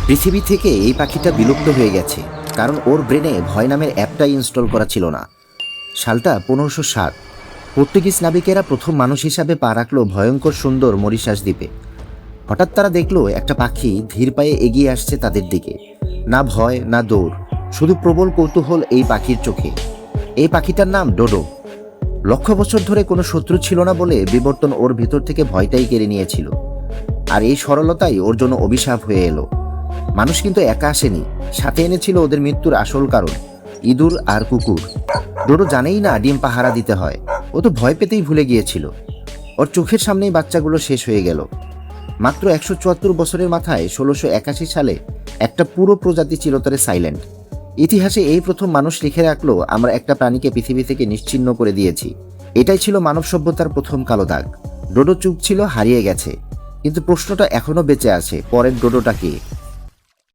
পৃথিবী থেকে এই পাখিটা বিলুপ্ত হয়ে গেছে, কারণ ওর ব্রেনে ভয় নামের অ্যাপটাই ইনস্টল করা ছিল না। সালটা 1507। পর্তুগিজ নাবিকেরা প্রথম মানুষ হিসাবে পা রাখল ভয়ঙ্কর সুন্দর মরিশাস দ্বীপে। হঠাৎ তারা দেখল একটা পাখি ধীর পায়ে এগিয়ে আসছে তাদের দিকে। না ভয় না দৌড়, শুধু প্রবল কৌতূহল এই পাখির চোখে। এই পাখিটার নাম ডোডো। লক্ষ বছর ধরে কোনো শত্রু ছিল না বলে বিবর্তন ওর ভিতর থেকে ভয়টাই কেড়ে নিয়েছিল। আর এই সরলতাই ওর জন্য অভিশাপ হয়ে এলো। মানুষ কিন্তু একা আসেনি, সাথে এনেছিল ওদের মৃত্যুর আসল কারণ, ইঁদুর আর কুকুর। ডোডো জানেই না ডিম পাহারা দিতে হয়, ও তো ভয় পেতেই ভুলে গিয়েছিল। ওর চোখের সামনেই বাচ্চাগুলো শেষ হয়ে গেল। মাত্র 174 বছরের মাথায় 1681 সালে একটা পুরো প্রজাতি চিরতরে সাইলেন্ট। ইতিহাসে এই প্রথম মানুষ লিখে রাখলো, আমরা একটা প্রাণীকে পৃথিবী থেকে নিশ্চিহ্ন করে দিয়েছি। এটাই ছিল মানব সভ্যতার প্রথম কালো দাগ। ডোডো চুপ ছিল, হারিয়ে গেছে, কিন্তু প্রশ্নটা এখনো বেঁচে আছে, পরের ডোডোটা কে?